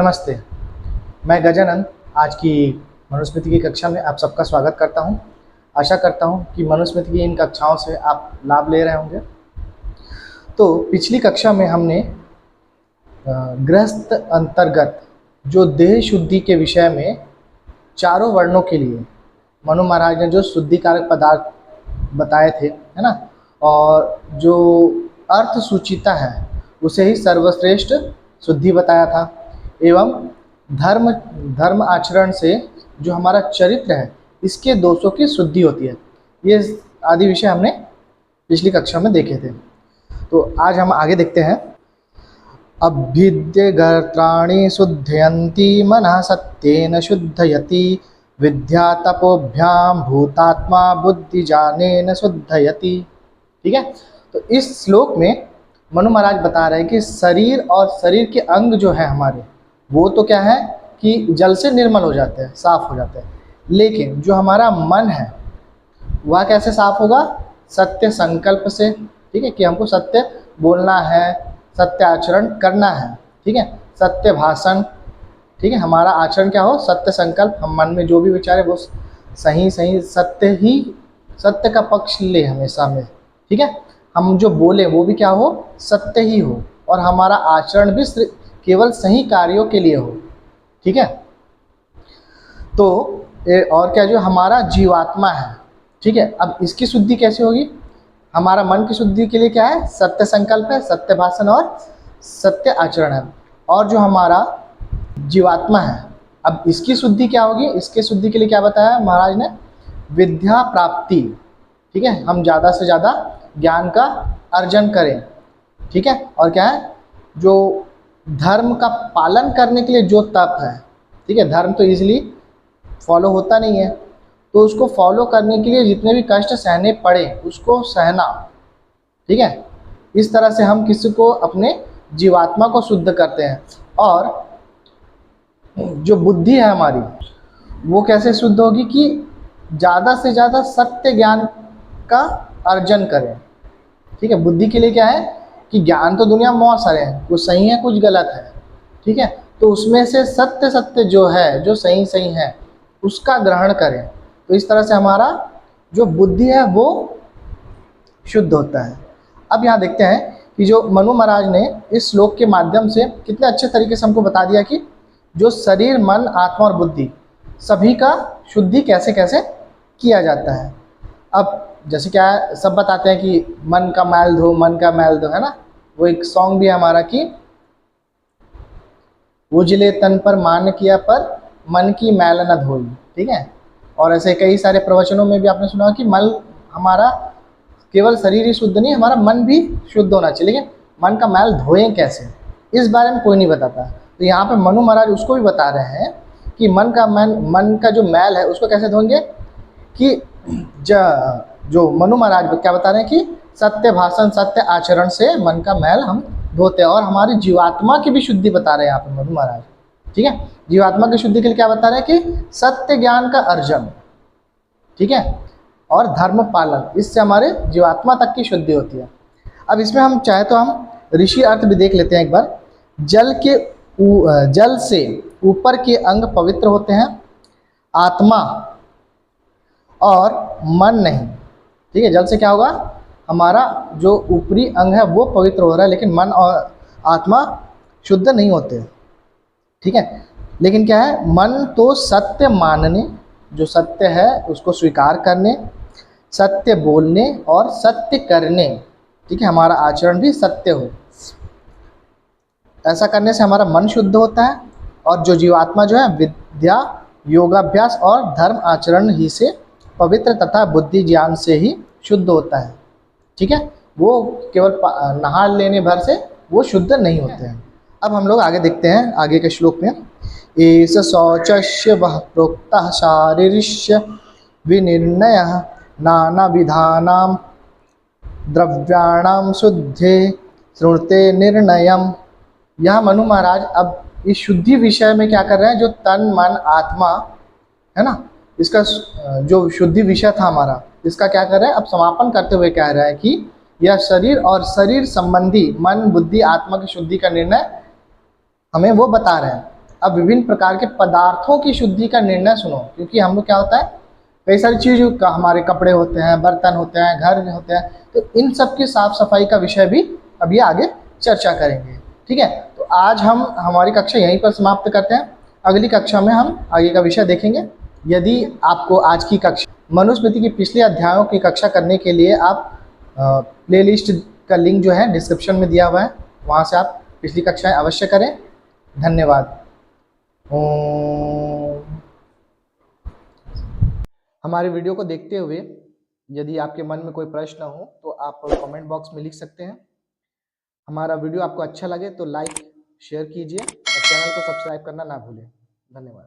नमस्ते, मैं गजानंद आज की मनुस्मृति की कक्षा में आप सबका स्वागत करता हूं। आशा करता हूं कि मनुस्मृति की इन कक्षाओं से आप लाभ ले रहे होंगे। तो पिछली कक्षा में हमने गृहस्थ अंतर्गत जो देह शुद्धि के विषय में चारों वर्णों के लिए मनु महाराज ने जो शुद्धिकारक पदार्थ बताए थे, है ना, और जो अर्थ सूचिता है उसे ही सर्वश्रेष्ठ शुद्धि बताया था। एवं धर्म आचरण से जो हमारा चरित्र है इसके दोषों की शुद्धि होती है। ये आदि विषय हमने पिछली कक्षा में देखे थे। तो आज हम आगे देखते हैं। अभ्युद्य गर्त्राणि शुद्धयन्ति मनः सत्येन शुद्धयति विद्या तपोभ्याम भूतात्मा बुद्धि जानेन शुद्धयति। ठीक है, तो इस श्लोक में मनु महाराज बता रहे हैं कि शरीर और शरीर के अंग जो है हमारे, वो तो क्या है कि जल से निर्मल हो जाते हैं, साफ हो जाते हैं, लेकिन जो हमारा मन है वह कैसे साफ होगा? सत्य संकल्प से। ठीक है, कि हमको सत्य बोलना है, सत्य आचरण करना है। ठीक है, सत्य भाषण। ठीक है, हमारा आचरण क्या हो? सत्य संकल्प। हम मन में जो भी विचारे वो सही सत्य का पक्ष ले हमेशा में। ठीक है, हम जो बोले वो भी क्या हो? सत्य ही हो, और हमारा आचरण भी केवल सही कार्यों के लिए हो। ठीक है, तो और क्या, जो हमारा जीवात्मा है, ठीक है, अब इसकी शुद्धि कैसे होगी? हमारा मन की शुद्धि के लिए क्या है? सत्य संकल्प है, सत्य भाषण और सत्य आचरण है। और जो हमारा जीवात्मा है, अब इसकी शुद्धि क्या होगी? इसके शुद्धि के लिए क्या बताया महाराज ने? विद्या प्राप्ति। ठीक है, हम ज़्यादा से ज़्यादा ज्ञान का अर्जन करें। ठीक है, और क्या है? जो धर्म का पालन करने के लिए जो तप है, ठीक है, धर्म तो इजीली फॉलो होता नहीं है, तो उसको फॉलो करने के लिए जितने भी कष्ट सहने पड़े उसको सहना। ठीक है, इस तरह से हम किसी को अपने जीवात्मा को शुद्ध करते हैं। और जो बुद्धि है हमारी वो कैसे शुद्ध होगी? कि ज़्यादा से ज़्यादा सत्य ज्ञान का अर्जन करें। ठीक है, बुद्धि के लिए क्या है कि ज्ञान तो दुनिया में बहुत सारे हैं, कुछ सही है कुछ गलत है। ठीक है, तो उसमें से सत्य जो है, जो सही है, उसका ग्रहण करें। तो इस तरह से हमारा जो बुद्धि है वो शुद्ध होता है। अब यहाँ देखते हैं कि जो मनु महाराज ने इस श्लोक के माध्यम से कितने अच्छे तरीके से हमको बता दिया कि जो शरीर, मन, आत्मा और बुद्धि सभी का शुद्धि कैसे कैसे किया जाता है। अब जैसे क्या है, सब बताते हैं कि मन का मैल धो, मन का मैल धो, है ना। वो एक सॉन्ग भी है हमारा कि उजले तन पर मान किया पर मन की मैल न धोई। ठीक है, और ऐसे कई सारे प्रवचनों में भी आपने सुना कि मन हमारा केवल शरीर ही शुद्ध नहीं, हमारा मन भी शुद्ध होना चाहिए, लेकिन मन का मैल धोएं कैसे, इस बारे में कोई नहीं बताता। तो यहाँ पे मनु महाराज उसको भी बता रहे हैं कि मन का जो मैल है उसको कैसे धोएंगे। कि जो मनु महाराज क्या बता रहे हैं कि सत्य भाषण, सत्य आचरण से मन का मैल हम धोते हैं। और हमारी जीवात्मा की भी शुद्धि बता रहे हैं यहाँ पे मनु महाराज। ठीक है, जीवात्मा की शुद्धि के लिए क्या बता रहे हैं कि सत्य ज्ञान का अर्जन, ठीक है, और धर्म पालन, इससे हमारे जीवात्मा तक की शुद्धि होती है। अब इसमें हम चाहे तो हम ऋषि अर्थ भी देख लेते हैं एक बार। जल से ऊपर के अंग पवित्र होते हैं, आत्मा और मन नहीं। ठीक है, जल से क्या होगा? हमारा जो ऊपरी अंग है वो पवित्र हो रहा है, लेकिन मन और आत्मा शुद्ध नहीं होते। ठीक है, लेकिन क्या है? मन तो सत्य मानने, जो सत्य है उसको स्वीकार करने, सत्य बोलने और सत्य करने। ठीक है, हमारा आचरण भी सत्य हो, ऐसा करने से हमारा मन शुद्ध होता है। और जो जीवात्मा जो है विद्या, योगाभ्यास और धर्म आचरण ही से पवित्र तथा बुद्धि ज्ञान से ही शुद्ध होता है। ठीक है, वो केवल नहा लेने भर से वो शुद्ध नहीं होते हैं। अब हम लोग आगे देखते हैं आगे के श्लोक में। एष शौचस्य वह प्रोक्तः शारीरिष्य विनिर्णयः नानाविधानां द्रव्याणां शुद्धे श्रुते निर्णयम्। यहाँ मनु महाराज अब इस शुद्धि विषय में क्या कर रहे हैं? जो तन, मन, आत्मा है ना, इसका जो शुद्धि विषय था हमारा, इसका क्या कर रहे हैं? अब समापन करते हुए कह रहा है कि यह शरीर और शरीर संबंधी मन, बुद्धि, आत्मा की शुद्धि का निर्णय हमें वो बता रहे हैं। अब विभिन्न प्रकार के पदार्थों की शुद्धि का निर्णय सुनो, क्योंकि हम लोग क्या होता है, कई सारी चीज़ का हमारे कपड़े होते हैं, बर्तन होते हैं, घर होते हैं, तो इन सब की साफ सफाई का विषय भी अभी आगे चर्चा करेंगे। ठीक है, तो आज हम हमारी कक्षा यहीं पर समाप्त करते हैं। अगली कक्षा में हम आगे का विषय देखेंगे। यदि आपको आज की कक्षा मनुस्मृति की पिछले अध्यायों की कक्षा करने के लिए आप प्लेलिस्ट का लिंक जो है डिस्क्रिप्शन में दिया हुआ है, वहाँ से आप पिछली कक्षाएं अवश्य करें। धन्यवाद। हमारे वीडियो को देखते हुए यदि आपके मन में कोई प्रश्न हो तो आप कमेंट बॉक्स में लिख सकते हैं। हमारा वीडियो आपको अच्छा लगे तो लाइक शेयर कीजिए और चैनल को सब्सक्राइब करना ना भूलें। धन्यवाद।